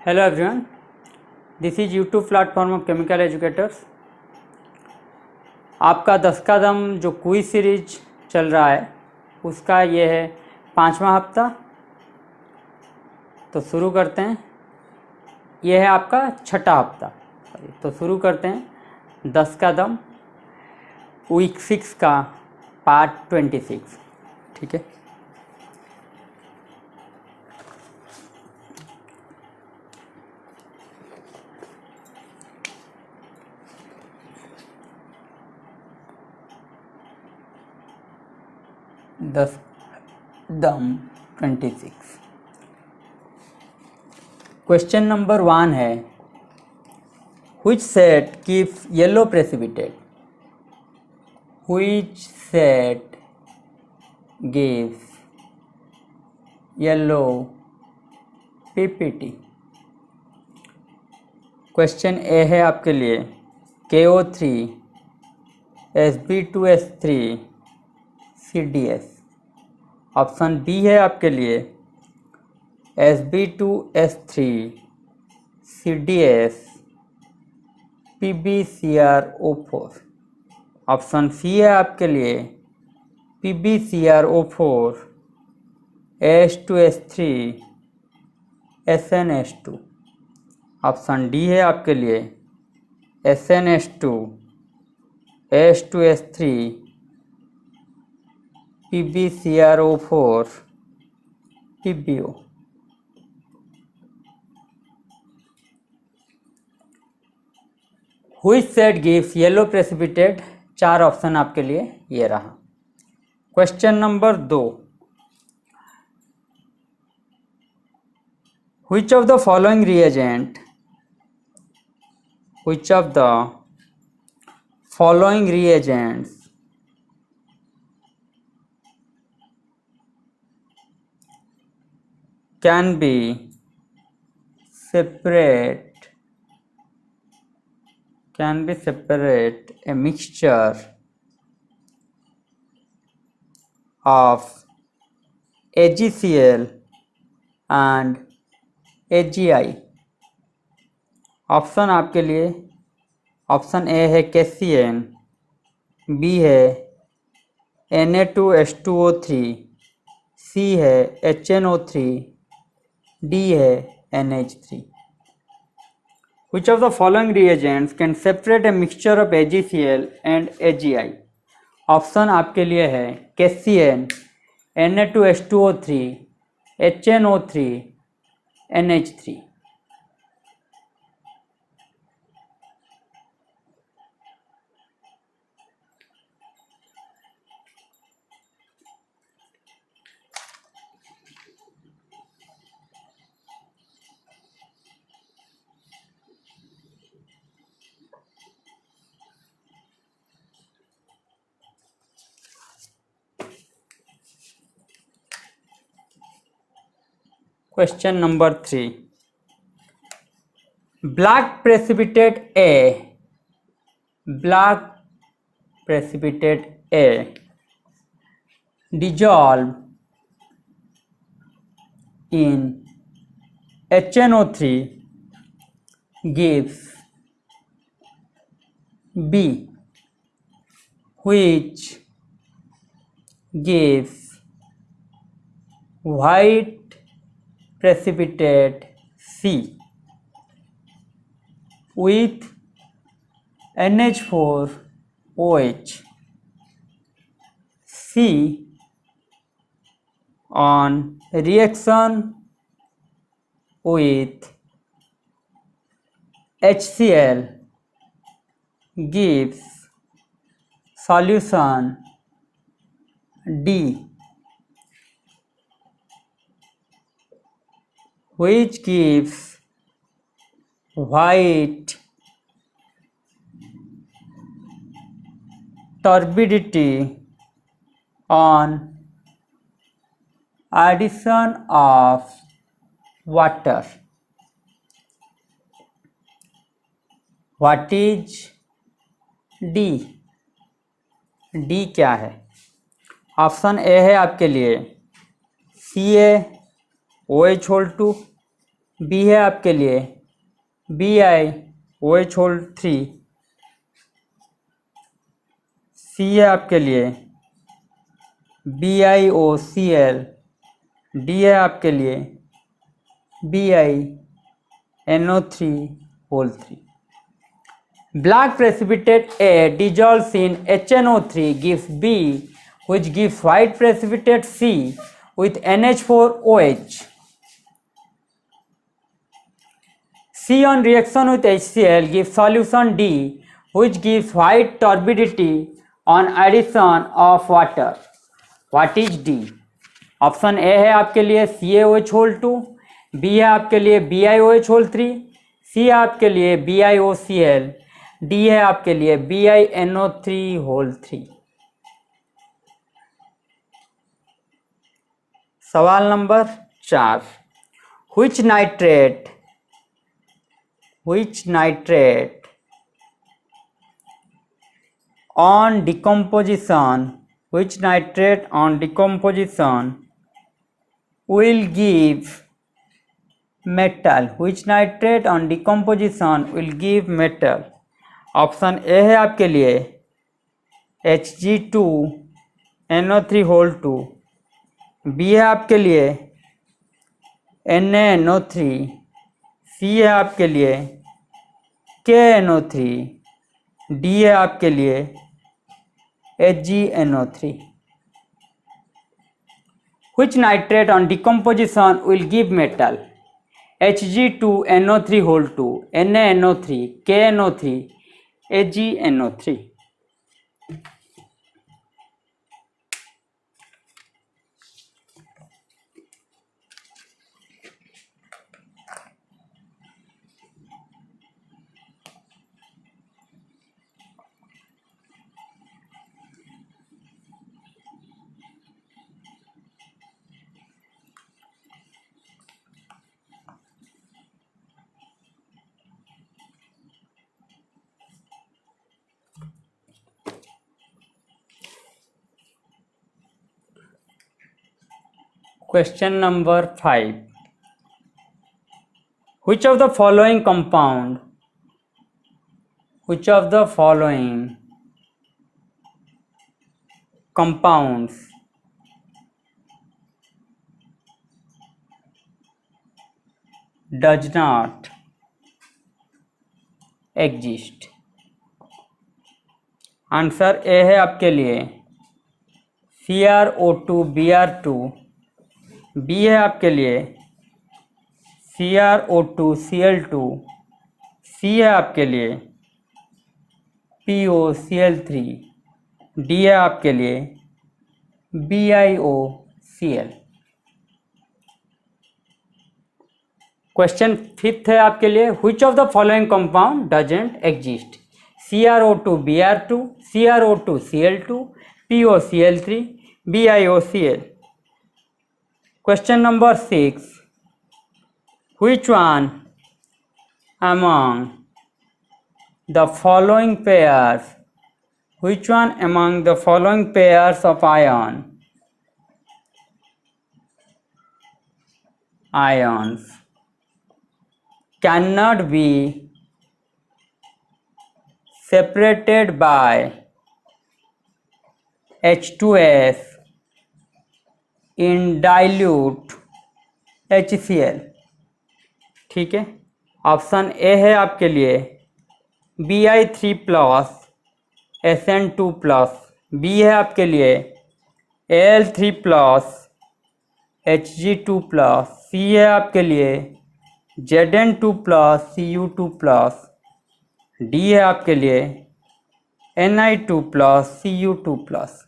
Hello everyone, this is YouTube platform of chemical educators. आपका 10 का दम जो क्विज सीरीज चल रहा है उसका ये है 5वां हफ्ता। तो शुरू करते हैं। ये है आपका 6ठा हफ्ता। तो शुरू करते हैं 10 का दम वीक 6 का पार्ट 26। ठीक है। दस दम 26। क्वेश्चन नंबर 1 है, which set gives yellow precipitate? Which set gives yellow PPT? Question A है आपके लिए KO3 Sb2S3 CDS। Option B है आपके लिए Sb2S3 CDS PbCrO4। Option C है आपके लिए PbCrO4 H2S3 SnH2। Option D है आपके लिए SnH2 H2S3 PbCrO4 PbO। Which set gives yellow precipitate? 4 option आपके लिए ये रहा। Question number 2, which of the following reagents can be separate a mixture of AgCl and AgI? Option आपके लिए option A है KCN, बी है Na2H2O3, सी है HNO3, D है NH3। Which of the following reagents can separate a mixture of AgCl and AgI? Option आपके लिए है KCN, Na2H2O3, HNO3, NH3। Question number 3, black precipitate A dissolve in HNO3 gives B, which gives white precipitate C with NH4OH। C on reaction with HCl gives solution D, which gives white turbidity on addition of water। What is D? D क्या है? Option A है आपके लिए CaOH2, B है आपके लिए BiOH whole 3, सी है आपके लिए BiOCl, डी है आपके लिए BiNO3 whole 3. Black precipitate A dissolves in HNO3 gives B, which gives white precipitate C with NH4OH. C on reaction with HCl gives solution D, which gives white turbidity on addition of water. What is D? Option A है आपके लिए CaOH whole 2, B है आपके लिए BiOH whole 3, सी है आपके लिए BiOCl, D है आपके लिए BiNO3 होल 3. सवाल number 4. Which nitrate on decomposition will give metal? Which nitrate on decomposition will give metal? Option A है आपके लिए Hg2NO3 होल 2, बी है आपके लिए NaNO3, सी है आपके लिए KNO3, डी है आपके लिए HgNO3. Which nitrate on decomposition will give metal? Hg2NO3 whole 2, NaNO3, KNO3, HgNO3. Question number 5. Which of the following compounds does not exist? Answer A है आपके लिए CrO2Br2, बी है आपके लिए CrO2Cl2, सी है आपके लिए POCl3, डी है आपके लिए BiOCl. क्वेश्चन 5 है आपके लिए which of the following compound doesn't exist? CrO2Br2, CrO2Cl2, POCl3, BiOCl. Question number 6. Which one among the following pairs of ions cannot be separated by H2S in dilute HCl? ठीक है, option A है आपके लिए Bi3 plus SN2 plus, B है आपके लिए Al3 plus Hg2 plus, सी है आपके लिए Zn2 plus Cu2 plus, D है आपके लिए Ni2 plus Cu2 plus.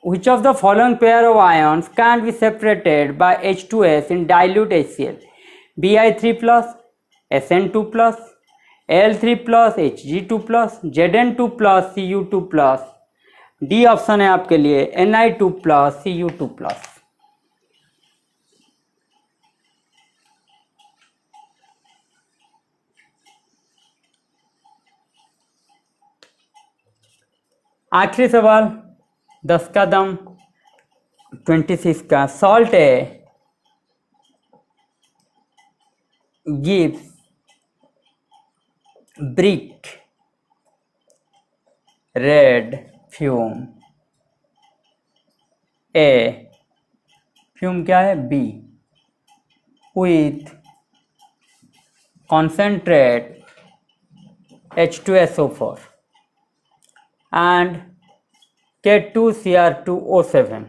Which of the following pair of ions can be separated by H2S in dilute HCl? Bi3 plus, SN2 plus, Al3 plus, Hg2 plus, Zn2 plus, Cu2 plus. D option है आपके लिए Ni2 plus, Cu2 plus. आखिरी सवाल 10 का दम 26 का. Salt है gives brick red fume, A fume क्या है, B with concentrate H2SO4 and K2Cr2O7,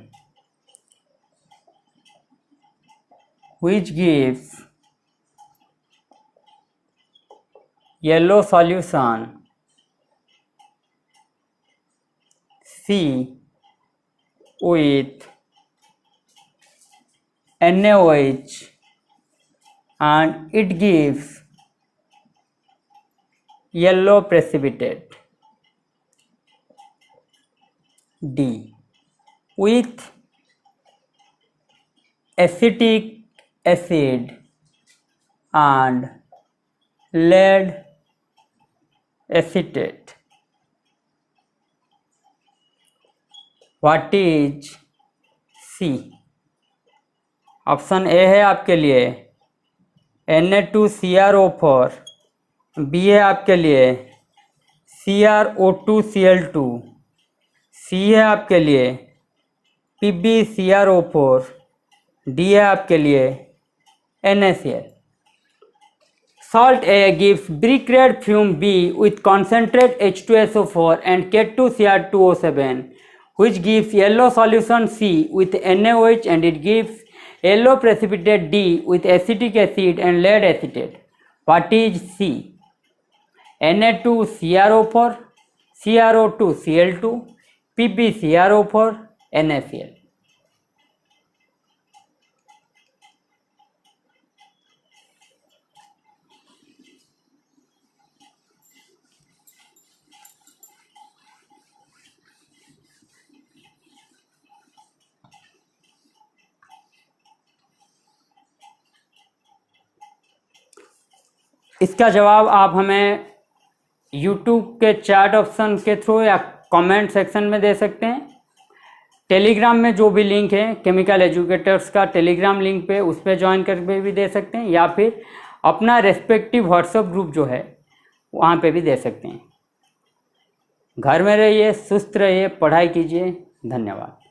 which gives yellow solution C with NaOH and it gives yellow precipitate. D with acetic acid and lead acetate. What is C? Option A है आपके लिए Na2CrO4, B है आपके लिए CrO2Cl2, सी है आपके लिए PbCrO4, D है आपके लिए NaCl. Salt A gives brick red fume B with concentrate H2SO4 and K2Cr2O7, which gives yellow solution C with NaOH and it gives yellow precipitate D with acetic acid and lead acetate. What is C? Na2CrO4, CrO2Cl2, PbCrO4, NaCl. इसका जवाब आप हमें YouTube के chat option के through या comment section में दे सकते हैं। टेलीग्राम में जो भी लिंक है केमिकल एजुकेटर्स का टेलीग्राम लिंक पे, उस पर ज्वाइन करके भी दे सकते हैं या फिर अपना रेस्पेक्टिव व्हाट्सएप ग्रुप जो है वहाँ पे भी दे सकते हैं। घर में रहिए, सुस्त रहिए, पढ़ाई कीजिए। धन्यवाद।